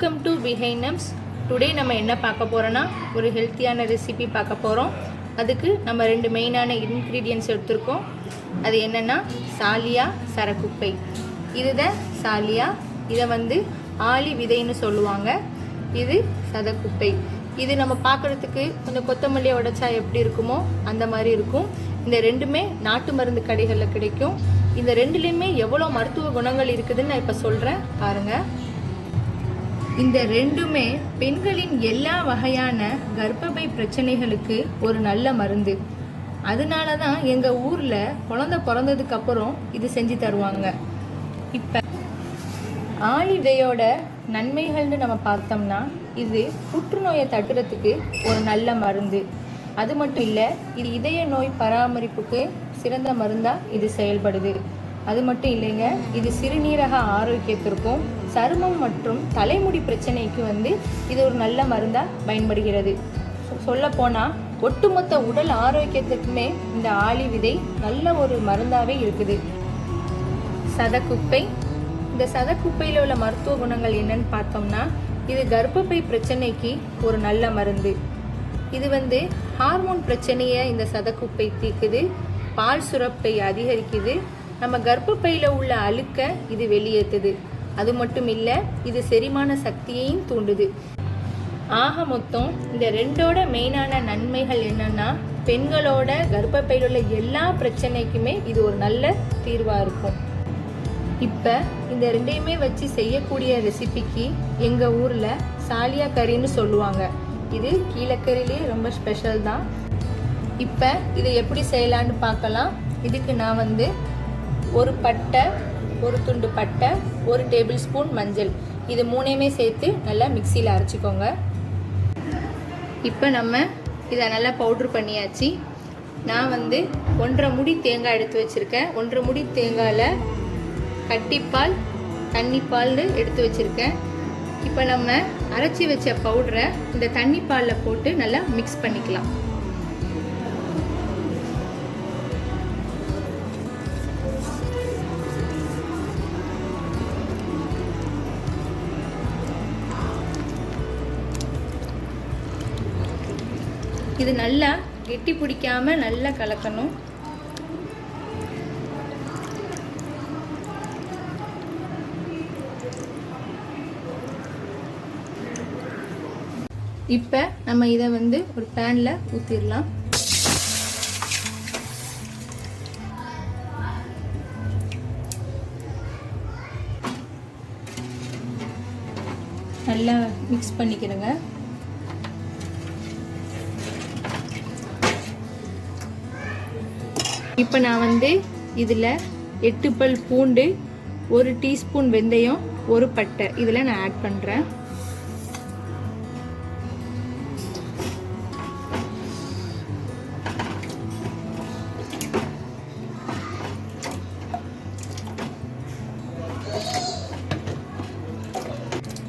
Welcome to பிஹைனம்ஸ். Today நம்ம என்ன பார்க்க போகிறோன்னா ஒரு ஹெல்த்தியான ரெசிபி பார்க்க போகிறோம். அதுக்கு நம்ம ரெண்டு மெயினான இன்க்ரீடியன்ட்ஸ் எடுத்திருக்கோம். அது என்னென்னா சாலியா சரக்குப்பை. இதுதான் சாலியா. இதை ஆளி விதைன்னு சொல்லுவாங்க. இது சதக்குப்பை. இது நம்ம பார்க்குறதுக்கு கொஞ்சம் கொத்தமல்லியை உடைச்சா எப்படி இருக்குமோ அந்த மாதிரி இருக்கும். இந்த ரெண்டுமே நாட்டு மருந்து கடைகளில் கிடைக்கும். இந்த ரெண்டுலேயுமே எவ்வளோ மருத்துவ குணங்கள் இருக்குதுன்னு நான் இப்போ சொல்கிறேன் பாருங்கள். இந்த ரெண்டுமே பெண்களின் எல்லா வகையான கர்ப்பப்பை பிரச்சனைகளுக்கு ஒரு நல்ல மருந்து. அதனால தான் எங்கள் ஊரில் குழந்தை பிறந்ததுக்கு அப்புறம் இது செஞ்சு தருவாங்க. இப்போ ஆளி விதையோட நன்மைகள்னு நம்ம பார்த்தோம்னா இது புற்றுநோயை தடுக்கிறதுக்கு ஒரு நல்ல மருந்து. அது மட்டும் இல்லை, இது இதய நோய் பராமரிப்புக்கு சிறந்த மருந்தாக இது செயல்படுது. அது மட்டும் இல்லைங்க, இது சிறுநீரக ஆரோக்கியத்திற்கும் சருமம் மற்றும் தலைமுடி பிரச்சனைக்கு இது ஒரு நல்ல மருந்தாக பயன்படுகிறது. சொல்லப்போனால் ஒட்டுமொத்த உடல் ஆரோக்கியத்துக்குமே இந்த ஆளி விதை நல்ல ஒரு மருந்தாகவே இருக்குது. சதக்குப்பை. இந்த சதக்குப்பையில் உள்ள மருத்துவ குணங்கள் என்னன்னு பார்த்தோம்னா இது கர்ப்பப்பை பிரச்சனைக்கு ஒரு நல்ல மருந்து. இது ஹார்மோன் பிரச்சனையை இந்த சதக்குப்பை தீர்க்குது. பால் சுரப்பை அதிகரிக்குது. நம்ம கர்ப்பப்பையில் உள்ள அழுக்க இது வெளியேற்றுது. அது மட்டும் இல்லை, இது செரிமான சக்தியையும் தூண்டுது. ஆக மொத்தம் இந்த ரெண்டோட மெயினான நன்மைகள் என்னன்னா பெண்களோட கர்ப்பப்பையில் உள்ள எல்லா பிரச்சனைக்குமே இது ஒரு நல்ல தீர்வாக இருக்கும். இப்போ இந்த ரெண்டையுமே வச்சு செய்யக்கூடிய ரெசிபிக்கு எங்கள் ஊரில் சாலியாக்கரின்னு சொல்லுவாங்க. இது கீழக்கரையிலே ரொம்ப ஸ்பெஷல் தான். இப்போ இதை எப்படி செய்யலான்னு பார்க்கலாம். இதுக்கு நான் ஒரு பட்டை, ஒரு துண்டு பட்டை, ஒரு டேபிள் ஸ்பூன் மஞ்சள், இது மூணையுமே சேர்த்து நல்லா மிக்சியில் அரைச்சிக்கோங்க. இப்போ நம்ம இதை நல்லா பவுட்ரு பண்ணியாச்சு. நான் 1.5 முடி தேங்காய் எடுத்து வச்சுருக்கேன். 1.5 முடி தேங்காயில் கட்டிப்பால் தண்ணிப்பால்னு எடுத்து வச்சுருக்கேன். இப்போ நம்ம அரைச்சி வச்ச பவுடரை இந்த தண்ணிப்பாலில் போட்டு நல்லா மிக்ஸ் பண்ணிக்கலாம். இது நல்லா கெட்டி பிடிக்காம நல்லா கலக்கணும். இப்போ நம்ம இதை ஒரு பேனில் ஊற்றிடலாம். நல்லா மிக்ஸ் பண்ணிக்கிறேங்க. இப்போ நான் இதில் 8 பல் பூண்டு, 1 டீஸ்பூன் வெந்தயம், 1 பட்டை இதில் நான் ஆட் பண்ணுறேன்.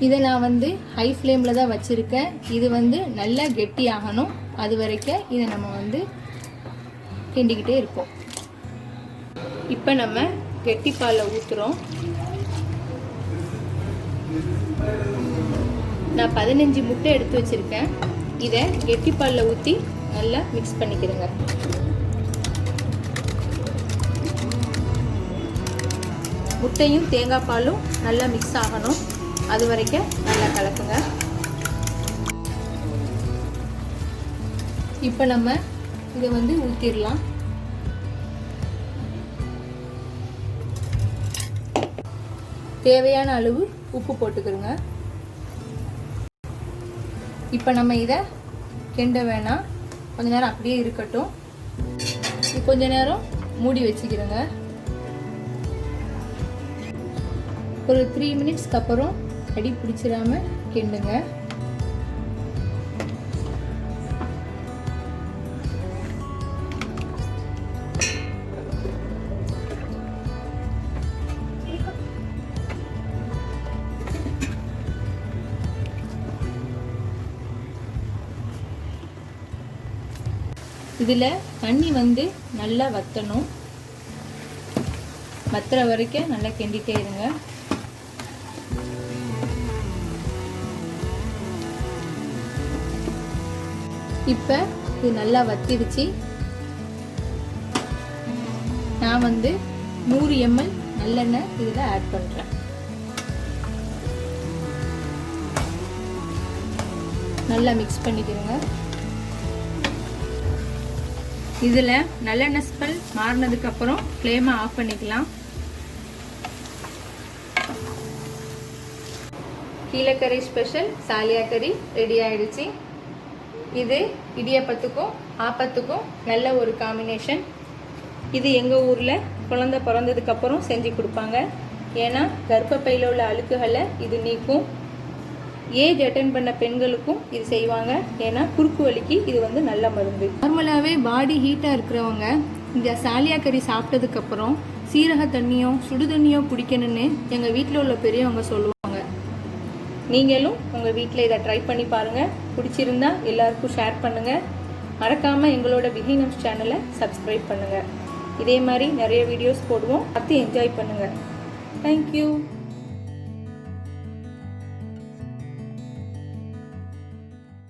இதை நான் ஹை ஃப்ளேமில் தான் வச்சுருக்கேன். இது நல்லா கெட்டி ஆகணும். அது வரைக்கும் இதை நம்ம கிண்டிக்கிட்டே இருப்போம். இப்போ நம்ம கெட்டி பாலில் ஊற்றுறோம். நான் 15 முட்டை எடுத்து வச்சுருக்கேன். இதை கெட்டி பாலில் ஊற்றி நல்லா மிக்ஸ் பண்ணிக்கிறேங்க. முட்டையும் தேங்காய் பாலும் நல்லா மிக்ஸ் ஆகணும். அது வரைக்கும் நல்லா கலக்குங்க. இப்போ நம்ம இதை ஊற்றிடலாம். தேவையான அளவு உப்பு போட்டுக்கிறோங்க. இப்போ நம்ம இதை கிண்ட வேணாம், கொஞ்ச நேரம் அப்படியே இருக்கட்டும். கொஞ்ச நேரம் மூடி வச்சுக்கிறோங்க. ஒரு 3 மினிட்ஸ்க்கு அப்புறம் அடி பிடிச்சிடாம கிண்டுங்க. இதில் தண்ணி நல்லா வற்றணும். வத்துற வரைக்கும் நல்லா கிண்டிகிட்டே இருங்க. இப்போ இது நல்லா வத்திடுச்சு. நான் 100 ml நல்லெண்ணெய் இதில் ஆட் பண்ணுறேன். நல்லா மிக்ஸ் பண்ணிக்கிறோங்க. இதில் நல்லெண்ணெய் ஸ்மெல் மாறினதுக்கப்புறம் ஃப்ளேமை ஆஃப் பண்ணிக்கலாம். கீழக்கரை ஸ்பெஷல் சாலியாக்கரி ரெடி ஆகிடுச்சு. இது இடியாப்பத்துக்கும் ஆப்பத்துக்கும் நல்ல ஒரு காம்பினேஷன். இது எங்கள் ஊரில் குழந்தை பிறந்ததுக்கப்புறம் செஞ்சு கொடுப்பாங்க. ஏன்னா கர்ப்பப்பையில் உள்ள அழுக்குகளை இது நீக்கும். ஏஜ் அட்டன் பண்ண பெண்களுக்கும் இது செய்வாங்க. ஏன்னா குறுக்கு வலிக்கு இது நல்ல மருந்து. நார்மலாகவே பாடி ஹீட்டாக இருக்கிறவங்க இந்த சாலியாக்கரி சாப்பிட்டதுக்கப்புறம் சீரக தண்ணியோ சுடு தண்ணியோ குடிக்கணும்னு எங்கள் வீட்டில் உள்ள பெரியவங்க சொல்லுவாங்க. நீங்களும் உங்கள் வீட்டில் இதை ட்ரை பண்ணி பாருங்கள். பிடிச்சிருந்தா எல்லாருக்கும் ஷேர் பண்ணுங்கள். மறக்காமல் எங்களோட பிகினர்ஸ் சேனலை சப்ஸ்கிரைப் பண்ணுங்கள். இதே மாதிரி நிறைய வீடியோஸ் போடுவோம். பார்த்து என்ஜாய் பண்ணுங்கள். தேங்க்யூ.